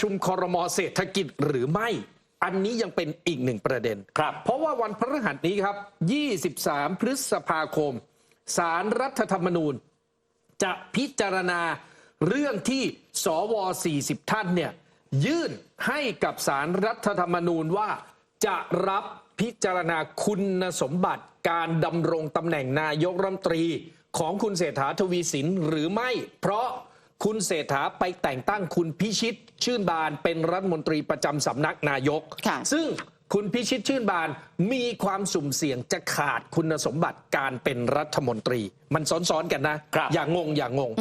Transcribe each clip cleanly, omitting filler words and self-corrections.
ชุมครม.เศรษฐกิจหรือไม่อันนี้ยังเป็นอีกหนึ่งประเด็นครับเพราะว่าวันพฤหัสนี้ครับ23 พฤษภาคมศาลรัฐธรรมนูญจะพิจารณาเรื่องที่สว40 ท่านเนี่ยยื่นให้กับศาลรัฐธรรมนูญว่าจะรับพิจารณาคุณสมบัติการดำรงตำแหน่งนายกรัฐมนตรีของคุณเศรษฐาทวีสินหรือไม่เพราะคุณเศรษฐาไปแต่งตั้งคุณพิชิตชื่นบานเป็นรัฐมนตรีประจำสำนักนายกซึ่งคุณพิชิตชื่นบานมีความสุ่มเสี่ยงจะขาดคุณสมบัติการเป็นรัฐมนตรีมันซ้อนๆกันนะอย่างงง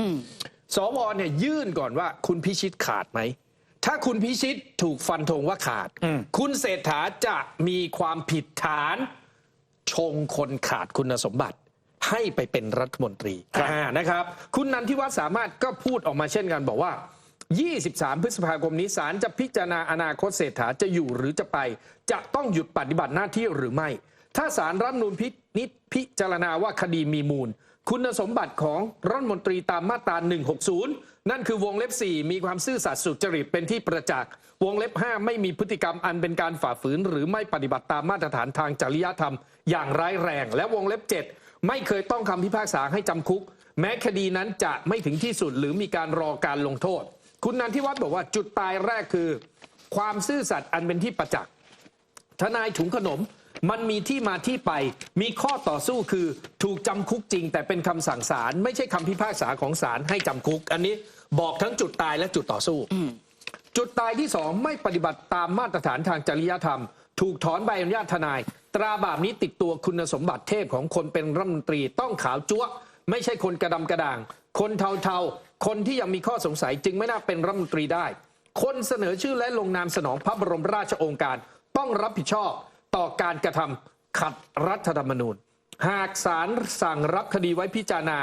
สวเนี่ยยื่นก่อนว่าคุณพิชิตขาดไหมถ้าคุณพิชิตถูกฟันธงว่าขาดคุณเศรษฐาจะมีความผิดฐานชงคนขาดคุณสมบัติให้ไปเป็นรัฐมนตรีนะครับคุณนันทิวัฒน์สามารถก็พูดออกมาเช่นกันบอกว่า23 พฤษภาคมนี้ศาลจะพิจารณาอนาคตเศรษฐาจะอยู่หรือจะไปจะต้องหยุดปฏิบัติหน้าที่หรือไม่ถ้าศาลรัฐธรรมนูญพิจารณาว่าคดีมีมูลคุณสมบัติของรัฐมนตรีตามมาตรา160นั่นคือวงเล็บ4มีความซื่อสัตย์สุจริตเป็นที่ประจักษ์วงเล็บ5ไม่มีพฤติกรรมอันเป็นการฝ่าฝืนหรือไม่ปฏิบัติตามมาตรฐานทางจริยธรรมอย่างร้ายแรงและวงเล็บ7ไม่เคยต้องคำพิพากษาให้จำคุกแม้คดีนั้นจะไม่ถึงที่สุดหรือมีการรอการลงโทษคุณนันทิวัฒน์บอกว่าจุดตายแรกคือความซื่อสัตย์อันเป็นที่ประจักษ์ทนายถุงขนมมันมีที่มาที่ไปมีข้อต่อสู้คือถูกจำคุกจริงแต่เป็นคำสั่งศาลไม่ใช่คำพิพากษาของศาลให้จำคุกอันนี้บอกทั้งจุดตายและจุดต่อสู้จุดตายที่2ไม่ปฏิบัติตามมาตรฐานทางจริยธรรมถูกถอนใบอนุญาตทนายตราบาปนี้ติดตัวคุณสมบัติเทพของคนเป็นรัฐมนตรีต้องขาวจั๊วไม่ใช่คนกระดำกระด่างคนเทาๆคนที่ยังมีข้อสงสัยจึงไม่น่าเป็นรัฐมนตรีได้คนเสนอชื่อและลงนามสนองพระบรมราชโองการต้องรับผิดชอบต่อการกระทำขัดรัฐธรรมนูญหากศาลสั่งรับคดีไว้พิจารณา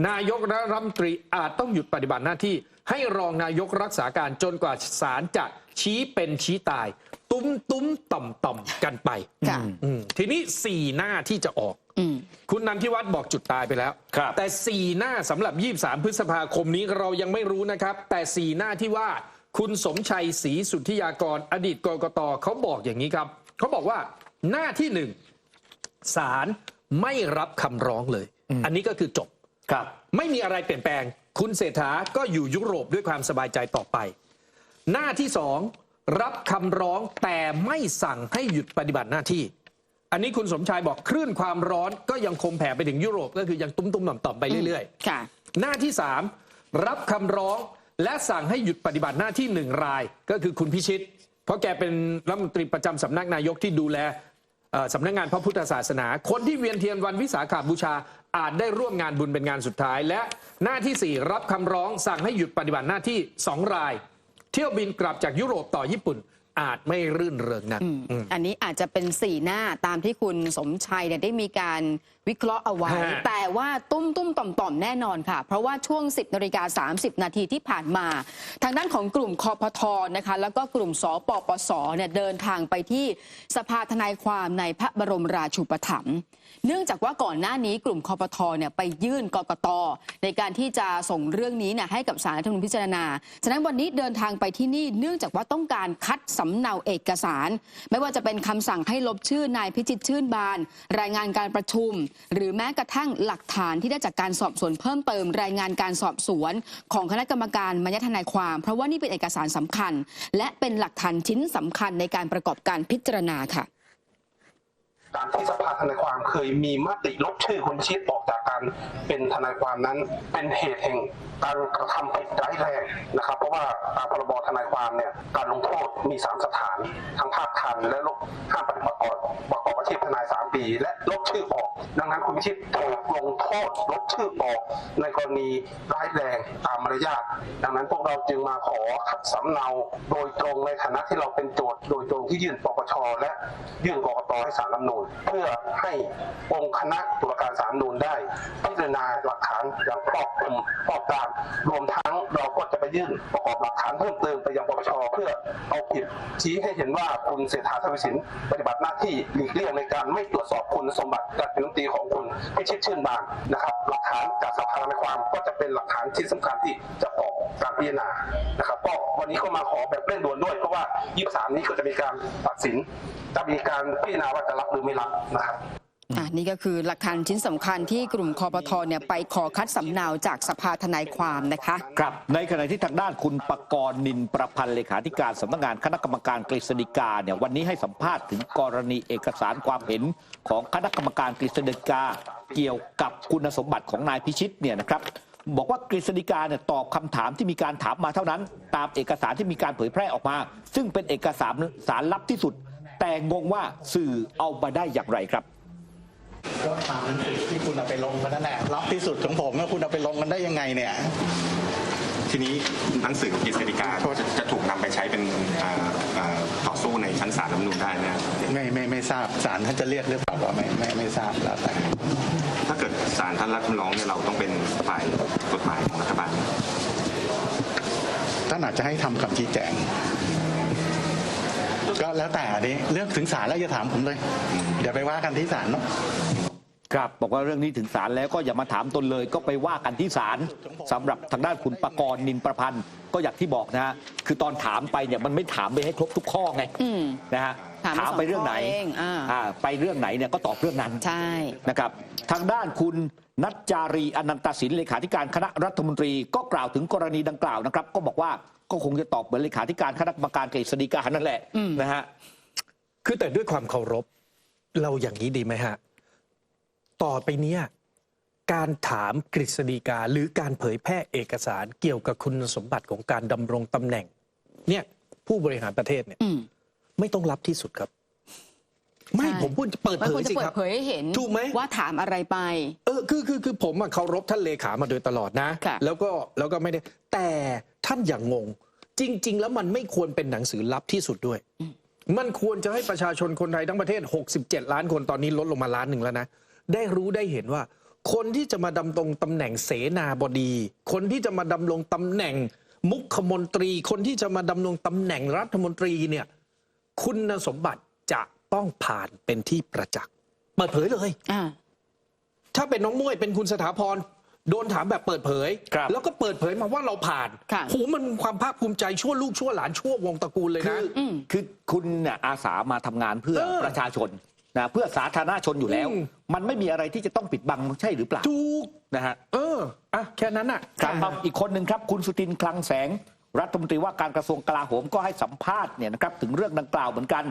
นายกรัฐมนตรีอาจต้องหยุดปฏิบัติหน้าที่ให้รองนายกรักษาการจนกว่าศาลจะชี้เป็นชี้ตายตุ้มต่อมกันไปทีนี้4หน้าที่จะออกคุณนันทิวัฒน์บอกจุดตายไปแล้วแต่4หน้าสำหรับ23 พฤษภาคมนี้เรายังไม่รู้นะครับแต่4หน้าที่ว่าคุณสมชัยศรีสุทธิยากรอดีตกกต.เขาบอกอย่างนี้ครับเขาบอกว่าหน้าที่1ศาลไม่รับคำร้องเลยอันนี้ก็คือจบไม่มีอะไรเปลี่ยนแปลงคุณเศรษฐาก็อยู่ยุโรปด้วยความสบายใจต่อไปหน้าที่2รับคำร้องแต่ไม่สั่งให้หยุดปฏิบัติหน้าที่อันนี้คุณสมชายบอกคลื่นความร้อนก็ยังคงแผ่ไปถึงยุโรปก็คือยังตุ้มๆต่อมๆไปเรื่อยๆหน้าที่3รับคำร้องและสั่งให้หยุดปฏิบัติหน้าที่1รายก็คือคุณพิชิตเพราะแกเป็นรัฐมนตรีประจำสำนักนายกที่ดูแลสำนักงานพระพุทธศาสนาคนที่เวียนเทียนวันวิสาขบูชาอาจได้ร่วมงานบุญเป็นงานสุดท้ายและหน้าที่4รับคำร้องสั่งให้หยุดปฏิบัติหน้าที่2รายเที่ยวบินกลับจากยุโรปต่อญี่ปุ่นอาจไม่รื่นเริงนักอันนี้อาจจะเป็น4หน้าตามที่คุณสมชัยได้มีการวิเคราะห์เอาไว้แต่ว่าตุ้มต่อมแน่นอนค่ะเพราะว่าช่วง 10:30 นาทีที่ผ่านมาทางด้านของกลุ่มคปท.นะคะแล้วก็กลุ่มสปปส.เนี่ยเดินทางไปที่สภาทนายความในพระบรมราชูปถัมภ์เนื่องจากว่าก่อนหน้านี้กลุ่มคปท.เนี่ยไปยื่นกกต.ในการที่จะส่งเรื่องนี้เนี่ยให้กับศาลรัฐธรรมนูญพิจารณาฉะนั้นวันนี้เดินทางไปที่นี่เนื่องจากว่าต้องการคัดสำเนาเอกสารไม่ว่าจะเป็นคำสั่งให้ลบชื่อนายพิชิตชื่นบานรายงานการประชุมหรือแม้กระทั่งหลักฐานที่ได้จากการสอบสวนเพิ่มเติมรายงานการสอบสวนของคณะกรรมการมัญญทนายความเพราะว่านี่เป็นเอกสารสำคัญและเป็นหลักฐานชิ้นสำคัญในการประกอบการพิจารณาค่ะการที่สภาทนายความเคยมีมติลบชื่อคุณพิชิตออกจากการเป็นทนายความนั้นเป็นเหตุแห่งการกระทำผิดร้ายแรงนะครับเพราะว่าตามพรบทนายความเนี่ยการลงโทษมี3สถานทั้งภาคทันและลบห้ามปฏิบัติประกอบอาชีพทนาย3 ปีและลบชื่อออกดังนั้นคุณพิชิตถูกลงโทษลบชื่อออกในกรณีร้ายแรงตามมารยาทดังนั้นพวกเราจึงมาขอคัดสำเนาโดยตรงในฐานะที่เราเป็นโจทย์โดยตรงที่ยื่นปปช.และยื่นกกต.ให้ศาลรัฐธรรมนูญเพื่อให้องค์คณะตุลาการศาลรัฐธรรมนูญได้พิจารณาหลักฐานอย่างครอบคลุมรอบด้านรวมทั้งเราก็จะไปยื่นประกอบหลักฐานเพิ่มเติมไปยังปปช.เพื่อเอาผิด ชี้ให้เห็นว่าคุณเศรษฐาทวีสินปฏิบัติหน้าที่หลีกเลี่ยงในการไม่ตรวจสอบคุณสมบัติการเป็นรัฐมนตรีของคุณพิชิตชื่นบานนะครับหลักฐานจากสภาทนายความก็จะเป็นหลักฐานที่สำคัญที่จะออกการพิจารณานะครับก็วันนี้ก็มาขอแบบเร่งด่วนด้วยเพราะว่า23นี้ก็จะมีการตัดสินจะมีการพิจารณาว่าจะรับหรือไม่รับนะครับนี่ก็คือหลักฐานชิ้นสำคัญที่กลุ่มคปทเนี่ยไปขอคัดสำเนาจากสภาทนายความนะคะครับในขณะที่ทางด้านคุณปกรณ์นินประพันธ์เลขาธิการสำนักงานคณะกรรมการกฤษฎีกาเนี่ยวันนี้ให้สัมภาษณ์ถึงกรณีเอกสารความเห็นของคณะกรรมการกฤษฎีกาเกี่ยวกับคุณสมบัติของนายพิชิตเนี่ยนะครับบอกว่ากฤษฎีกาเนี่ยตอบคำถามที่มีการถามมาเท่านั้นตามเอกสารที่มีการเผยแพร่ออกมาซึ่งเป็นเอกสารลับที่สุดแต่งงว่าสื่อเอามาได้อย่างไรครับก็ตามหนังสือที่คุณเอาไปลงกันนั่นแหละลับที่สุดของผมแล้วคุณเอาไปลงกันได้ยังไงเนี่ยทีนี้หนังสือกฤษฎีกาจะถูกนำไปใช้เป็นต่อสู้ในชั้นศาลรัฐธรรมนูญได้นะไม่ทราบศาลท่านจะเรียกหรือเปล่าก็ไม่ทราบแล้วแต่ถ้าเกิดศาลท่านรับคำร้องเนี่ยเราต้องเป็นฝ่ายกฎหมายของรัฐบาลท่านอาจจะให้ทำคำชี้แจงก็แล้วแต่นี้เรื่องถึงศาลแล้วอย่าถามผมเลยเดี๋ยวไปว่ากันที่ศาลเนาะครับบอกว่าเรื่องนี้ถึงศาลแล้วก็อย่ามาถามตนเลยก็ไปว่ากันที่ศาลสำหรับทางด้านคุณปกรณ์นินประพันธ์ก็อย่างที่บอกนะฮะคือตอนถามไปเนี่ยมันไม่ถามไปให้ครบทุกข้อไงนะฮะถามไปเรื่องไหนไปเรื่องไหนเนี่ยก็ตอบเรื่องนั้นใช่นะครับทางด้านคุณนัจจารีอนันตสินเลขาธิการคณะรัฐมนตรีก็กล่าวถึงกรณีดังกล่าวนะครับก็บอกว่าก็คงจะตอบเหมือนเลขาธิการคณะกรรมการกฤษฎีกานั่นแหละนะฮะคือแต่ด้วยความเคารพเราอย่างนี้ดีไหมฮะต่อไปเนี้ยการถามกฤษฎีกาหรือการเผยแพร่เอกสารเกี่ยวกับคุณสมบัติของการดำรงตำแหน่งเนี่ยผู้บริหารประเทศเนี่ยไม่ต้องรับที่สุดครับไม่ผมพูดเปิดเผยสิครับเผยให้เห็นถูกไหมว่าถามอะไรไปคือผมเคารพท่านเลขามาโดยตลอดนะแล้วก็ไม่ได้แต่ท่านอย่างงงจริงๆแล้วมันไม่ควรเป็นหนังสือลับที่สุดด้วยมันควรจะให้ประชาชนคนไทยทั้งประเทศ67ล้านคนตอนนี้ลดลงมา1 ล้านแล้วนะได้รู้ได้เห็นว่าคนที่จะมาดำรงตำแหน่งเสนาบดีคนที่จะมาดำรงตำแหน่งมุขมนตรีคนที่จะมาดำรงตำแหน่งรัฐมนตรีเนี่ยคุณสมบัติจะต้องผ่านเป็นที่ประจักษ์เปิดเผยเลยถ้าเป็นน้องมุ้ยเป็นคุณสถาพรโดนถามแบบเปิดเผยแล้วก็เปิดเผยมาว่าเราผ่านโหมันความภาคภูมิใจชั่วลูกชั่วหลานชั่ววงตระกูลเลยนะคือคุณเนี่ยอาสามาทำงานเพื่อประชาชนนะเพื่อสาธารณชนอยู่แล้วมันไม่มีอะไรที่จะต้องปิดบังใช่หรือเปล่าถูกนะฮะแค่นั้นครับอีกคนหนึ่งครับคุณสุทินคลังแสงรัฐมนตรีว่าการกระทรวงกลาโหมก็ให้สัมภาษณ์เนี่ยนะครับถึงเรื่องดังกล่าวเหมือนกัน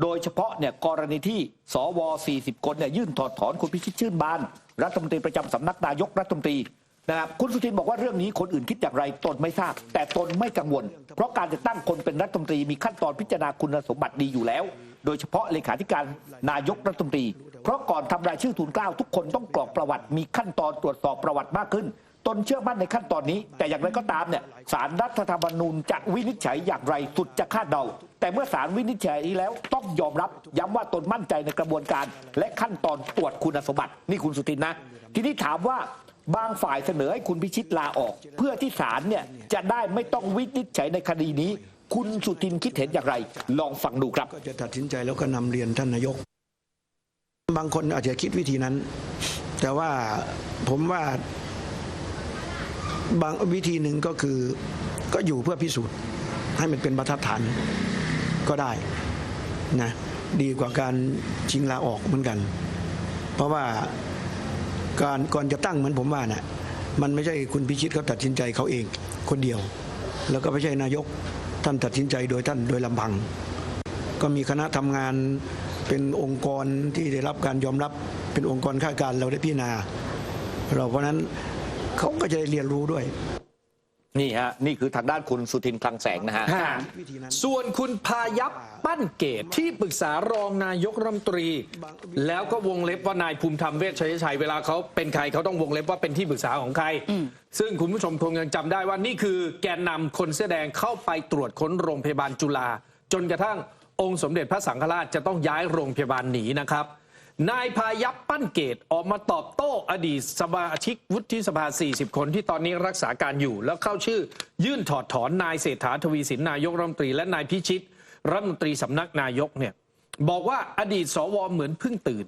โดยเฉพาะเนี่ยกรณีที่สว40 คนเนี่ยยื่นถอดถอนคุณพิชิตชื่นบานรัฐมนตรีประจำสำนักนายกรัฐมนตรีนะครับคุณสุทินบอกว่าเรื่องนี้คนอื่นคิดอย่างไรตนไม่ทราบแต่ตนไม่กังวลเพราะการจะตั้งคนเป็นรัฐมนตรีมีขั้นตอนพิจารณาคุณสมบัติดีอยู่แล้วโดยเฉพาะเลขาธิการนายกรัฐมนตรีเพราะก่อนทำรายชื่อทูลเกล้าทุกคนต้องกรอกประวัติมีขั้นตอนตรวจสอบประวัติมากขึ้นตนเชื่อมั่นในขั้นตอนนี้แต่อย่างไรก็ตามเนี่ยศาลรัฐธรรมนูญจะวินิจฉัยอย่างไรสุดจะคาดเดาแต่เมื่อศาลวินิจฉัยแล้วต้องยอมรับย้ำว่าตนมั่นใจในกระบวนการและขั้นตอนตรวจคุณสมบัตินี่คุณสุทินนะทีนี้ถามว่าบางฝ่ายเสนอให้คุณพิชิตลาออกเพื่อที่ศาลเนี่ยจะได้ไม่ต้องวินิจฉัยในคดีนี้คุณสุทินคิดเห็นอย่างไรลองฟังดูครับก็จะตัดสินใจแล้วก็นำเรียนท่านนายกบางคนอาจจะคิดวิธีนั้นแต่ว่าผมว่าบางวิธีหนึ่งก็คือก็อยู่เพื่อพิสูจน์ให้มันเป็นบรรทัดฐานก็ได้นะดีกว่าการชิงลาออกเหมือนกันเพราะว่าก่อนจะตั้งเหมือนผมว่านะมันไม่ใช่คุณพิชิตเขาตัดสินใจเขาเองคนเดียวแล้วก็ไม่ใช่นายกท่านตัดสินใจโดยท่านโดยลำพังก็มีคณะทำงานเป็นองค์กรที่ได้รับการยอมรับเป็นองค์กรข้าการเราได้พิจารณาเพราะนั้นเขาก็จะได้เรียนรู้ด้วยนี่ฮะนี่คือทางด้านคุณสุทินคลังแสงนะฮะส่วนคุณพายัพปั้นเกตที่ปรึกษารองนายกรัฐมนตรีแล้วก็วงเล็บว่านายภูมิธรรมเวชชัยเวลาเขาเป็นใครเขาต้องวงเล็บว่าเป็นที่ปรึกษาของใครซึ่งคุณผู้ชมคงยังจำได้ว่านี่คือแกนนำคนเสื้อแดงเข้าไปตรวจค้นโรงพยาบาลจุฬาจนกระทั่งองค์สมเด็จพระสังฆราชจะต้องย้ายโรงพยาบาลหนีนะครับนายพายัพปั้นเกตออกมาตอบโต้อดีตสมาชิกวุฒิสภา40 คนที่ตอนนี้รักษาการอยู่แล้วเข้าชื่อยื่นถอดถอนนายเศรษฐาทวีสินนายกรัฐมนตรีและนายพิชิต รัฐมนตรีสำนักนายกเนี่ยบอกว่าอดีตสวเหมือนเพิ่งตื่น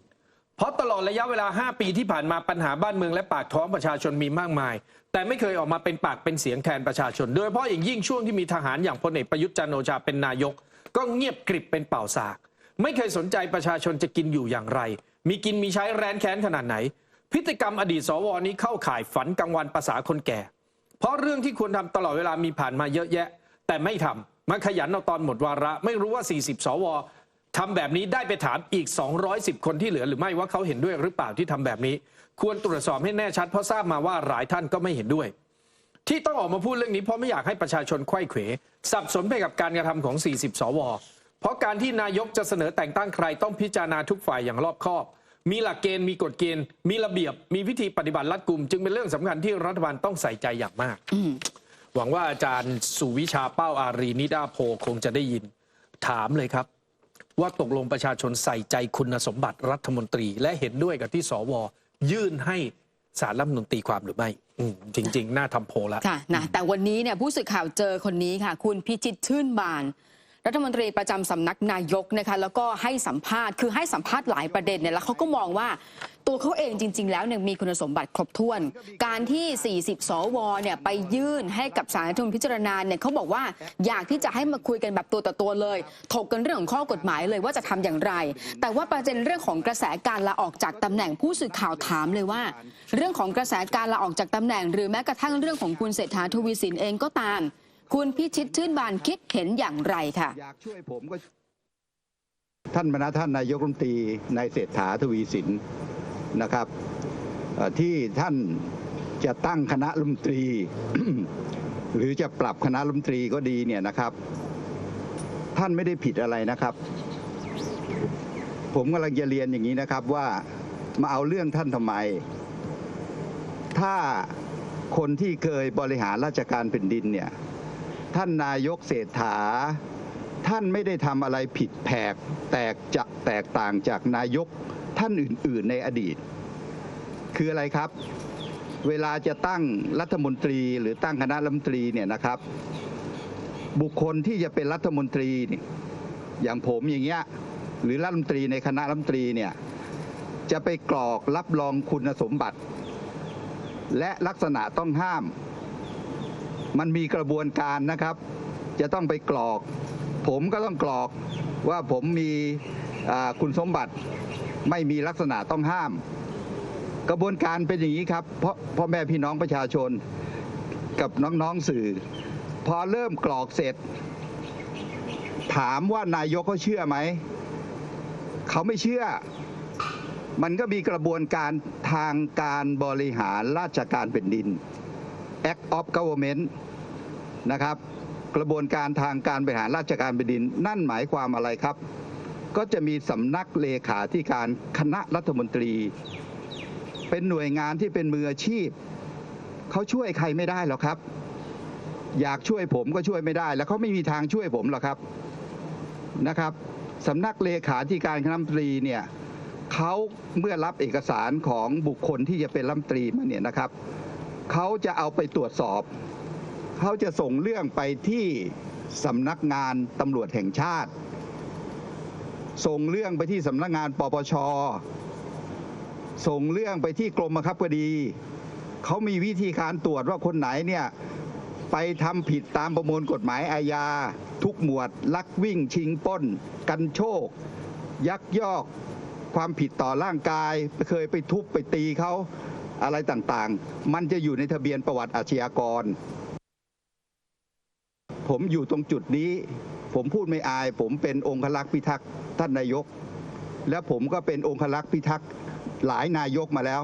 เพราะตลอดระยะเวลา5 ปีที่ผ่านมาปัญหาบ้านเมืองและปากท้องประชาชนมีมากมายแต่ไม่เคยออกมาเป็นปากเป็นเสียงแทนประชาชนโดยเฉพาะอย่างยิ่งช่วงที่มีทหารอย่างพลเอกประยุทธ์จันทร์โอชาเป็นนายกก็เงียบกริบเป็นเป่าสากไม่เคยสนใจประชาชนจะกินอยู่อย่างไรมีกินมีใช้แร้นแค้นขนาดไหนพฤติกรรมอดีตสวนี้เข้าข่ายฝันกลางวันภาษาคนแก่เพราะเรื่องที่ควรทำตลอดเวลามีผ่านมาเยอะแยะแต่ไม่ทำมาขยันเอาตอนหมดวาระไม่รู้ว่า40 สวทำแบบนี้ได้ไปถามอีก210 คนที่เหลือหรือไม่ว่าเขาเห็นด้วยหรือเปล่าที่ทำแบบนี้ควรตรวจสอบให้แน่ชัดเพราะทราบมาว่าหลายท่านก็ไม่เห็นด้วยที่ต้องออกมาพูดเรื่องนี้เพราะไม่อยากให้ประชาชนไขว้เขวสับสนไปกับการกระทำของ40 สวเพราะการที่นายกจะเสนอแต่งตั้งใครต้องพิจารณาทุกฝ่ายอย่างรอบคอบมีหลักเกณฑ์มีกฎเกณฑ์มีระเบียบมีวิธีปฏิบัติรัดกุมจึงเป็นเรื่องสำคัญที่รัฐบาลต้องใส่ใจอย่างมากหวังว่าอาจารย์สุวิชาเป้าอารีนิดาโพคงจะได้ยินถามเลยครับว่าตกลงประชาชนใส่ใจคุณสมบัติรัฐมนตรีและเห็นด้วยกับที่สวยื่นให้ศาลรัฐธรรมนูญตีความหรือไม่จริงๆน่าทำโพลแล้วค่ะนะแต่วันนี้เนี่ยผู้สื่อข่าวเจอคนนี้ค่ะคุณพิชิตชื่นบานรัฐมนตรีประจำสำนักนายกนะคะแล้วก็ให้สัมภาษณ์คือให้สัมภาษณ์หลายประเด็นเนี่ยแล้วเขาก็มองว่าตัวเขาเองจริงๆแล้วเนี่ยมีคุณสมบัติครบถ้วนการที่40 สวเนี่ยไปยื่นให้กับศาลรัฐธรรมนูญพิจารณาเนี่ยเขาบอกว่าอยากที่จะให้มาคุยกันแบบตัวต่อตัวเลยถกกันเรื่องของข้อกฎหมายเลยว่าจะทำอย่างไรแต่ว่าประเด็นเรื่องของกระแสการลาออกจากตำแหน่งผู้สื่อข่าวถามเลยว่าเรื่องของกระแสการลาออกจากตำแหน่งหรือแม้กระทั่งเรื่องของคุณเศรษฐาทวีสินเองก็ตามคุณพิชิตชื่นบานคิดเห็นอย่างไรค่ะอยากช่วยผมก็ท่านนายกรัฐมนตรีนายเศรษฐาทวีสินนะครับที่ท่านจะตั้งคณะรัฐมนตรี หรือจะปรับคณะรัฐมนตรีก็ดีเนี่ยนะครับท่านไม่ได้ผิดอะไรนะครับผมกำลังจะเรียนอย่างนี้นะครับว่ามาเอาเรื่องท่านทำไมถ้าคนที่เคยบริหารราชการแผ่นดินเนี่ยท่านนายกเศรษฐาท่านไม่ได้ทำอะไรผิดแผกแตกต่างจากนายกท่านอื่นๆในอดีตคืออะไรครับเวลาจะตั้งรัฐมนตรีหรือตั้งคณะรัฐมนตรีเนี่ยนะครับบุคคลที่จะเป็นรัฐมนตรีอย่างผมอย่างเงี้ยหรือรัฐมนตรีในคณะรัฐมนตรีเนี่ยจะไปกรอกรับรองคุณสมบัติและลักษณะต้องห้ามมันมีกระบวนการนะครับจะต้องไปกรอกผมก็ต้องกรอกว่าผมมีคุณสมบัติไม่มีลักษณะต้องห้ามกระบวนการเป็นอย่างนี้ครับเพราะพ่อแม่พี่น้องประชาชนกับน้องๆสื่อพอเริ่มกรอกเสร็จถามว่านายกเขาเชื่อไหมเขาไม่เชื่อมันก็มีกระบวนการทางการบริหารราชการแผ่นดิน Act of Government นะครับกระบวนการทางการบริหารราชการแผ่นดินนั่นหมายความอะไรครับก็จะมีสำนักเลขาธิการคณะรัฐมนตรีเป็นหน่วยงานที่เป็นมืออาชีพเขาช่วยใครไม่ได้หรอกครับอยากช่วยผมก็ช่วยไม่ได้แล้วเขาไม่มีทางช่วยผมหรอกครับนะครับสำนักเลขาธิการคณะรัฐมนตรีเนี่ยเขาเมื่อรับเอกสารของบุคคลที่จะเป็นรัฐมนตรีมาเนี่ยนะครับเขาจะเอาไปตรวจสอบเขาจะส่งเรื่องไปที่สำนักงานตำรวจแห่งชาติส่งเรื่องไปที่สำนักงานปปช.ส่งเรื่องไปที่กรมบังคับคดีเขามีวิธีการตรวจว่าคนไหนเนี่ยไปทำผิดตามประมวลกฎหมายอาญาทุกหมวดลักวิ่งชิงปล้นกันโชคยักยอกความผิดต่อร่างกายเคยไปทุบไปตีเขาอะไรต่างๆมันจะอยู่ในทะเบียนประวัติอาชญากรผมอยู่ตรงจุดนี้ผมพูดไม่อายผมเป็นองครักษ์พิทักษ์ท่านนายกและผมก็เป็นองครักษ์พิทักษ์หลายนายกมาแล้ว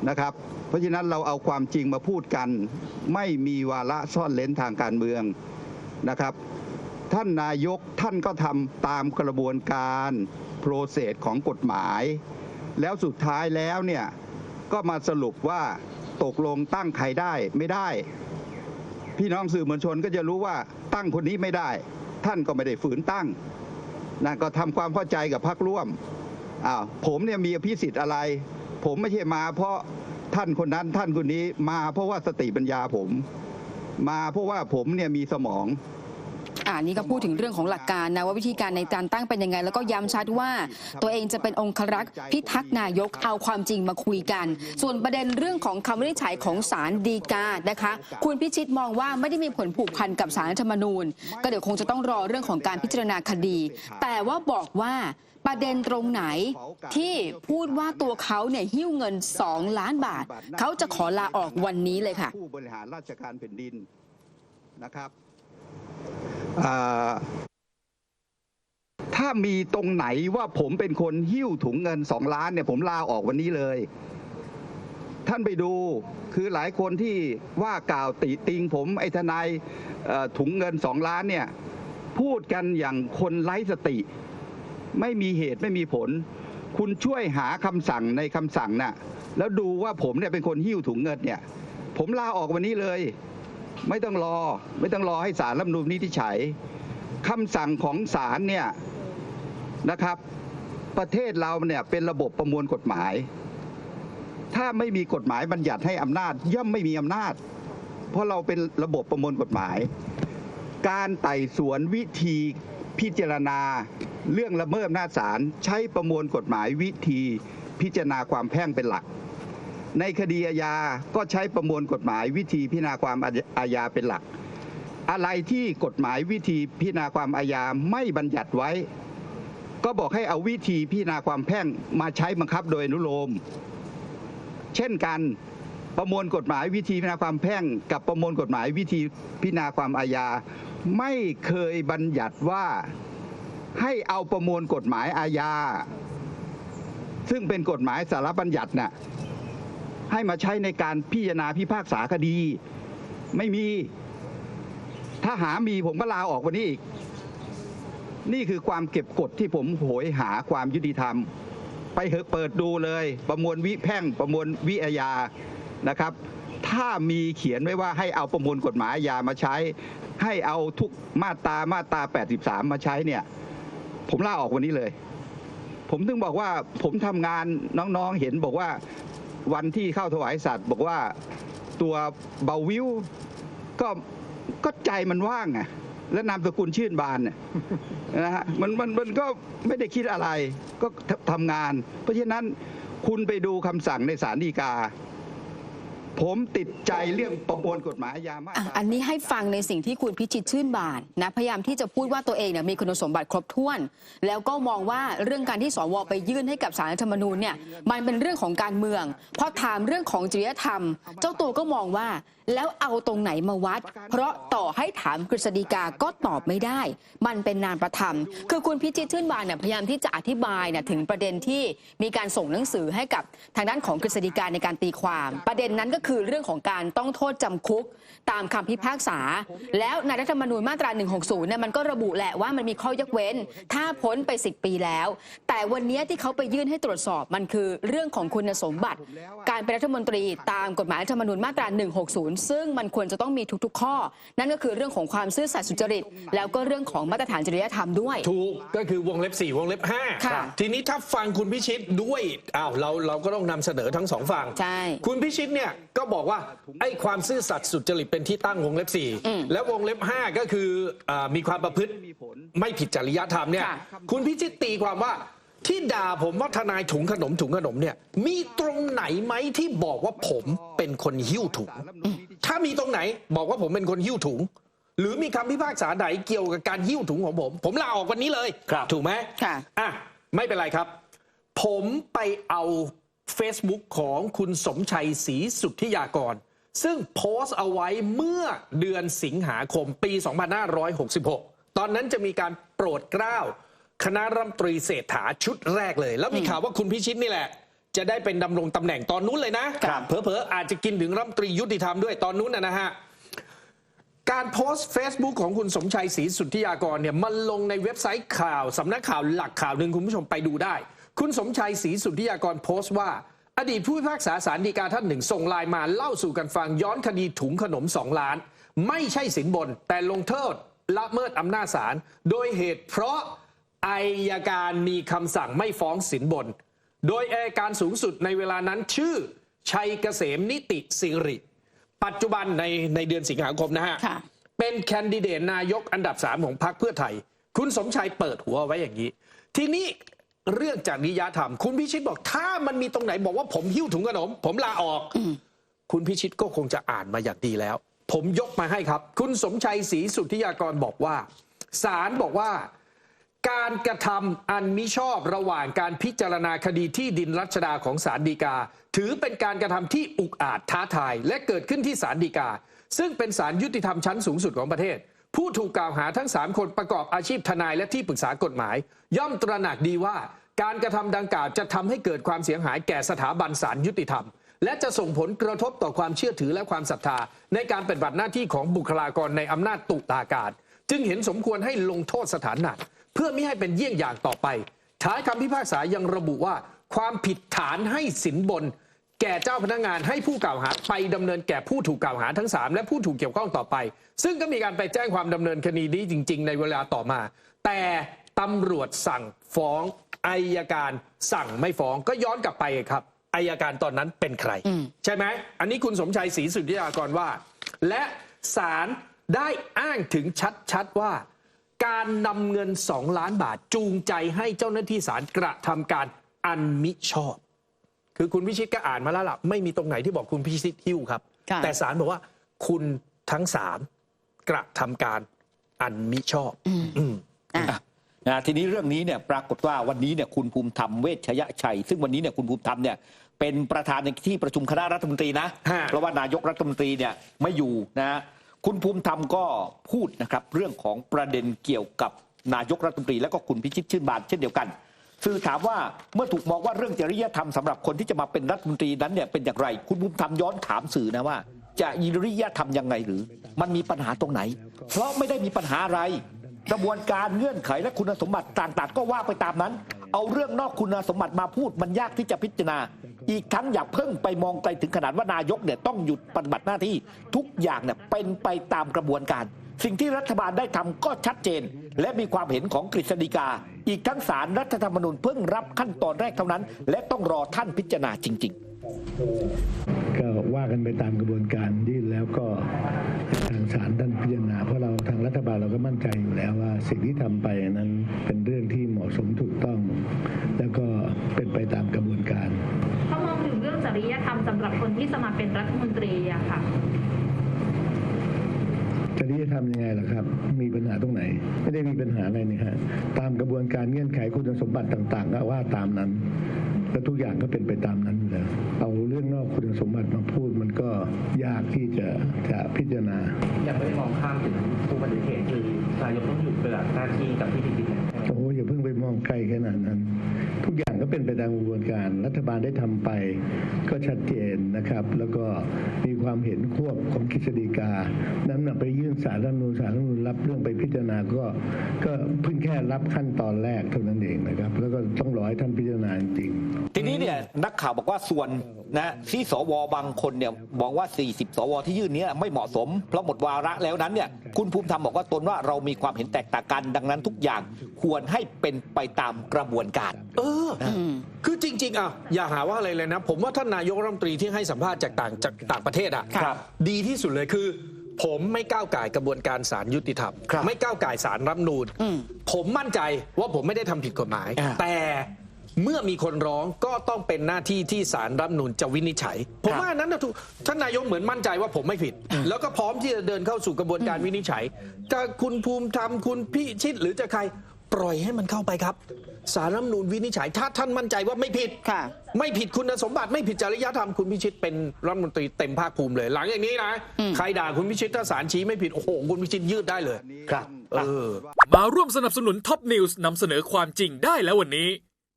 นะครับเพราะฉะนั้นเราเอาความจริงมาพูดกันไม่มีวาระซ่อนเร้นทางการเมืองนะครับท่านนายกท่านก็ทำตามกระบวนการโปรเซสของกฎหมายแล้วสุดท้ายแล้วเนี่ยก็มาสรุปว่าตกลงตั้งใครได้ไม่ได้พี่น้องสื่อมวลชนก็จะรู้ว่าตั้งคนนี้ไม่ได้ท่านก็ไม่ได้ฝืนตั้งนะก็ทำความเข้าใจกับพรรคร่วมผมเนี่ยมีอภิสิทธิ์อะไรผมไม่ใช่มาเพราะท่านคนนั้นท่านคนนี้มาเพราะว่าสติปัญญาผมมาเพราะว่าผมเนี่ยมีสมอง นี่ก็พูดถึงเรื่องของหลักการนะว่าวิธีการในการตั้งเป็นยังไงแล้วก็ย้ำชัดว่าตัวเองจะเป็นองครักษ์พิทักษ์นายกเอาความจริงมาคุยกัน ส่วนประเด็นเรื่องของคำวินิจฉัยของศาลฎีกานะคะคุณพิชิตมองว่าไม่ได้มีผลผูกพันกับศาลรัฐธรรมนูญก็เดี๋ยวคงจะต้องรอเรื่องของการพิจารณาคดี แต่ว่าบอกว่าประเด็นตรงไหนที่พูดว่าตัวเขาเนี่ยหิ้วเงิน2 ล้านบาทเขาจะขอลาออกวันนี้เลยค่ะผู้บริหารราชการแผ่นดินนะครับถ้ามีตรงไหนว่าผมเป็นคนหิ้วถุงเงิน2 ล้านเนี่ยผมลาออกวันนี้เลยท่านไปดูคือหลายคนที่ว่ากล่าวติติงผมไอ้ทนายถุงเงิน2 ล้านเนี่ยพูดกันอย่างคนไร้สติไม่มีเหตุไม่มีผลคุณช่วยหาคำสั่งในคำสั่งน่ะแล้วดูว่าผมเนี่ยเป็นคนหิ้วถุงเงินเนี่ยผมลาออกวันนี้เลยไม่ต้องรอให้ศาลรัฐธรรมนูญวินิจฉัยคำสั่งของศาลเนี่ยนะครับประเทศเราเนี่ยเป็นระบบประมวลกฎหมายถ้าไม่มีกฎหมายบัญญัติให้อำนาจย่อมไม่มีอำนาจเพราะเราเป็นระบบประมวลกฎหมายการไต่สวนวิธีพิจารณาเรื่องละเมิดอำนาจศาลใช้ประมวลกฎหมายวิธีพิจารณาความแพ่งเป็นหลักในคดีอาญาก็ใช้ประมวลกฎหมายวิธีพิจารณาความอาญาเป็นหลักอะไรที่กฎหมายวิธีพิจารณาความอาญาไม่บัญญัติไว้ก็บอกให้เอาวิธีพิจารณาความแพ่งมาใช้บังคับโดยอนุโลมเช่นกันประมวลกฎหมายวิธีพิจารณาความแพ่งกับประมวลกฎหมายวิธีพิจารณาความอาญาไม่เคยบัญญัติว่าให้เอาประมวลกฎหมายอาญาซึ่งเป็นกฎหมายสาระบัญญัติน่ะให้มาใช้ในการพิจารณาพิพากษาคดีไม่มีถ้าหามีผมก็ลาออกวันนี้อีกนี่คือความเก็บกฎที่ผมโหยหาความยุติธรรมไปเปิดดูเลยประมวลวิแพ่งประมวลวิอาญานะครับถ้ามีเขียนไว้ว่าให้เอาประมวลกฎหมายอาญามาใช้ให้เอาทุกมาตรา83มาใช้เนี่ยผมลาออกวันนี้เลยผมถึงบอกว่าผมทำงานน้องๆเห็นบอกว่าวันที่เข้าถวายสัตย์บอกว่าตัวเบาวิวก็ใจมันว่างไงและนามสกุลชื่นบานเนี่ยนะฮะมันก็ไม่ได้คิดอะไรก็ทำงานเพราะฉะนั้นคุณไปดูคำสั่งในศาลฎีกาผมติดใจเรื่องประมวลกฎหมายอาญามาตรา อันนี้ให้ฟังในสิ่งที่คุณพิชิตชื่นบานนะพยายามที่จะพูดว่าตัวเองเนี่ยมีคุณสมบัติครบถ้วนแล้วก็มองว่าเรื่องการที่สวไปยื่นให้กับศาลรัฐธรรมนูญเนี่ยมันเป็นเรื่องของการเมืองพอถามเรื่องของจริยธรรมเจ้าตัวก็มองว่าแล้วเอาตรงไหนมาวัดเพราะต่อให้ถามกฤษฎีกาก็ตอบไม่ได้มันเป็นนามประธรรมคือคุณพิชิตชื่นบานเนี่ยพยายามที่จะอธิบายเนี่ยถึงประเด็นที่มีการส่งหนังสือให้กับทางด้านของกฤษฎีกาในการตีความประเด็นนั้นก็คือเรื่องของการต้องโทษจำคุกตามคำพิพากษาแล้วในรัฐธรรมนูญมาตรา160เนี่ยมันก็ระบุแหละว่ามันมีข้อยกเว้นถ้าพ้นไป10 ปีแล้วแต่วันนี้ที่เขาไปยื่นให้ตรวจสอบมันคือเรื่องของคุณสมบัติการเป็นรัฐมนตรีตามกฎหมายรัฐธรรมนูญมาตรา160ซึ่งมันควรจะต้องมีทุกๆข้อนั่นก็คือเรื่องของความซื่อสัตย์สุจริตแล้วก็เรื่องของมาตรฐานจริยธรรมด้วยถูกก็คือวงเล็บ4วงเล็บ5ทีนี้ถ้าฟังคุณพิชิตด้วยเราก็ต้องนำเสนอทั้ง2ฝั่งคุณพิชิตเนี่ยก็บอกว่าไอ้ความซื่อสัตย์สุจริตเป็นที่ตั้งวงเล็บ4แล้ววงเล็บ5ก็คือมีความประพฤติไม่ผิดจริยธรรมเนี่ยคุณพิชิตตีความว่าที่ด่าผมว่าทนายถุงขนมเนี่ยมีตรงไหนไหมที่บอกว่าผมเป็นคนหิ้วถุงถ้ามีตรงไหนบอกว่าผมเป็นคนหิ้วถุงหรือมีคำพิพากษาไหนเกี่ยวกับการหิ้วถุงของผมลาออกวันนี้เลยถูกไหมไม่เป็นไรครับผมไปเอา Facebook ของคุณสมชัยศรีสุทธิยากรซึ่งโพสต์เอาไว้เมื่อเดือนสิงหาคมปี 2566 ตอนนั้นจะมีการโปรดเกล้าคณะรัฐมนตรีเศรษฐาชุดแรกเลยแล้วมีข่าวว่าคุณพิชิตนี่แหละจะได้เป็นดำรงตำแหน่งตอนนู้นเลยนะเผลอๆอาจจะกินถึงรัฐมนตรียุติธรรมด้วยตอนนู้นนะฮะการโพสต์ Facebook ของคุณสมชัยศรีสุทธิยากรเนี่ยมันลงในเว็บไซต์ข่าวสำนักข่าวหลักข่าวหนึ่งคุณผู้ชมไปดูได้คุณสมชัยศรีสุทธิยากรโพสต์ว่าอดีตผู้พิพากษาศาลฎีกาท่านหนึ่งส่งไลน์มาเล่าสู่กันฟังย้อนคดีถุงขนม2 ล้านไม่ใช่สินบนแต่ลงโทษละเมิดอำนาจศาลโดยเหตุเพราะอัยการมีคำสั่งไม่ฟ้องสินบนโดยอัยการสูงสุดในเวลานั้นชื่อชัยเกษมนิติสิริปัจจุบันในเดือนสิงหาคมนะฮะ เป็นแคนดิเดตนายกอันดับ3ของพรรคเพื่อไทยคุณสมชัยเปิดหัวไว้อย่างนี้ทีนี้เรื่องจริยธรรมคุณพิชิตบอกถ้ามันมีตรงไหนบอกว่าผมหิ้วถุงขนมผมลาออกคุณพิชิตก็คงจะอ่านมาอย่างดีแล้วผมยกมาให้ครับคุณสมชัยศรีสุทธิยากรบอกว่าศาลบอกว่าการกระทำอันมิชอบระหว่างการพิจารณาคดีที่ดินรัชดาของศาลฎีกาถือเป็นการกระทำที่อุกอาจท้าทายและเกิดขึ้นที่ศาลฎีกาซึ่งเป็นศาลยุติธรรมชั้นสูงสุดของประเทศผู้ถูกกล่าวหาทั้ง3คนประกอบอาชีพทนายและที่ปรึกษากฎหมายย่อมตระหนักดีว่าการกระทำดังกล่าวจะทำให้เกิดความเสียหายแก่สถาบันศาลยุติธรรมและจะส่งผลกระทบต่อความเชื่อถือและความศรัทธาในการปฏิบัติหน้าที่ของบุคลากรในอำนาจตุลาการจึงเห็นสมควรให้ลงโทษสถานหนักเพื่อไม่ให้เป็นเยี่ยงอย่างต่อไปท้ายคำพิพากษายังระบุว่าความผิดฐานให้สินบนแก่เจ้าพนักงานให้ผู้กล่าวหาไปดำเนินแก่ผู้ถูกกล่าวหาทั้ง3และผู้ถูกเกี่ยวข้องต่อไปซึ่งก็มีการไปแจ้งความดำเนินคดีนี้จริงๆในเวลาต่อมาแต่ตำรวจสั่งฟ้องอัยการสั่งไม่ฟ้องก็ย้อนกลับไปครับอัยการตอนนั้นเป็นใครใช่ไหมอันนี้คุณสมชัยศรีสุทธิยากรว่าและศาลได้อ้างถึงชัดๆว่าการนำเงิน2 ล้านบาทจูงใจให้เจ้าหน้าที่ศาลกระทำการอันมิชอบคือคุณพิชิตก็อ่านมาแล้วล่ะไม่มีตรงไหนที่บอกคุณพิชิตหิ้วครับแต่ศาลบอกว่าคุณทั้ง3กระทำการอันมิชอบทีนี้เรื่องนี้เนี่ยปรากฏว่าวันนี้เนี่ยคุณภูมิธรรมเวชยชัยซึ่งวันนี้เนี่ยคุณภูมิธรรมเนี่ยเป็นประธานในที่ประชุมคณะรัฐมนตรีนะเพราะว่านายกรัฐมนตรีเนี่ยไม่อยู่นะคุณภูมิธรรมก็พูดนะครับเรื่องของประเด็นเกี่ยวกับนายกรัฐมนตรีและก็คุณพิชิตชื่นบานเช่นเดียวกันสื่อถามว่าเมื่อถูกมองว่าเรื่องจริยธรรมสำหรับคนที่จะมาเป็นรัฐมนตรีนั้นเนี่ยเป็นอย่างไรคุณภูมิธรรมย้อนถามสื่อนะว่าจะจริยธรรมยังไงหรือมันมีปัญหาตรงไหนเพราะไม่ได้มีปัญหาอะไรกระบวนการเงื่อนไขและคุณสมบัติต่างๆก็ว่าไปตามนั้นเอาเรื่องนอกคุณสมบัติมาพูดมันยากที่จะพิจารณาอีกทั้งอย่าเพิ่งไปมองไกลถึงขนาดว่านายกเนี่ยต้องหยุดปฏิบัติหน้าที่ทุกอย่างเนี่ยเป็นไปตามกระบวนการสิ่งที่รัฐบาลได้ทำก็ชัดเจนและมีความเห็นของกฤษฎีกาอีกทั้งศาลรัฐธรรมนูญเพิ่งรับขั้นตอนแรกเท่านั้นและต้องรอท่านพิจารณาจริงๆก็ว่ากันไปตามกระบวนการยื่นแล้วก็ทางศาลท่านพิจารณาเพราะเราทางรัฐบาลเราก็มั่นใจอยู่แล้วว่าสิ่งที่ทำไปนั้นเป็นเรื่องที่เหมาะสมถูกต้องแล้วก็เป็นไปตามกระบวนการถ้ามองถึงเรื่องจริยธรรมสำหรับคนที่จะมาเป็นรัฐมนตรีอะค่ะจริยธรรมยังไงล่ะครับมีปัญหาตรงไหนไม่ได้มีปัญหาอะไรนี่ฮะตามกระบวนการเงื่อนไขคุณสมบัติต่างๆก็ว่าตามนั้นและทุกอย่างก็เป็นไปตามนั้นอยู่แล้วเอาเรื่องนอกคุณสมบัติมาพูดมันก็ยากที่จะพิจารณายังไม่ได้มองข้ามถึงผู้ปฏิเสธคือนายกต้องหยุดปฏิบัติหน้าที่กับที่ดินโอ้อย่าเพิ่งไปมองไกลขนาดนั้นทุกอย่างก็เป็นไปตามกระบวนการรัฐบาลได้ทำไปก็ชัดเจนนะครับแล้วก็มีความเห็นควบของกฤษฎีกานั้นไปยื่นศาลรัฐธรรมนูญศาลรัฐธรรมนูญรับเรื่องไปพิจารณาก็เพิ่งแค่รับขั้นตอนแรกเท่านั้นเองนะครับแล้วก็ต้องรอให้ท่านพิจารณาจริงทีนี้เนี่ยนักข่าวบอกว่าส่วนนะที่สวบางคนเนี่ยบอกว่า40สวที่ยื่นนี้ไม่เหมาะสมเพราะหมดวาระแล้วนั้นเนี่ยคุณภูมิธรรมบอกว่าตนว่าเรามีความเห็นแตกต่างกันดังนั้นทุกอย่างควรให้เป็นไปตามกระบวนการคือจริงๆอย่าหาว่าอะไรเลยนะผมว่าท่านนายกรัฐมนตรีที่ให้สัมภาษณ์จากต่างประเทศดีที่สุดเลยคือผมไม่ก้าวก่ายกระบวนการศาลยุติธรรมไม่ก้าวก่ายศาลรัฐธรรมนูญผมมั่นใจว่าผมไม่ได้ทำผิดกฎหมายแต่เมื่อมีคนร้องก็ต้องเป็นหน้าที่ที่ศาลรัฐธรรมนูญจะวินิจฉัยผมว่านั้นนะท่านนายกเหมือนมั่นใจว่าผมไม่ผิดแล้วก็พร้อมที่จะเดินเข้าสู่กระบวนการวินิจฉัยจะคุณภูมิธรรมคุณพิชิตหรือจะใครปล่อยให้มันเข้าไปครับศาลรัฐธรรมนูญวินิจฉัยถ้าท่านมั่นใจว่าไม่ผิดไม่ผิดคุณสมบัติไม่ผิดจริยธรรมคุณพิชิตเป็นรัฐมนตรีเต็มภาคภูมิเลยหลังอย่างนี้นะใครด่าคุณพิชิตถ้าศาลชี้ไม่ผิดโอ้โหคุณพิชิตยืดได้เลยครับมาร่วมสนับสนุนท็อปนิวส์นำเสนอความจริงได้แล้ววันนี้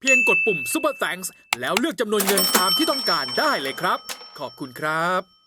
เพียงกดปุ่ม Super Thanks แล้วเลือกจำนวนเงินตามที่ต้องการได้เลยครับขอบคุณครับ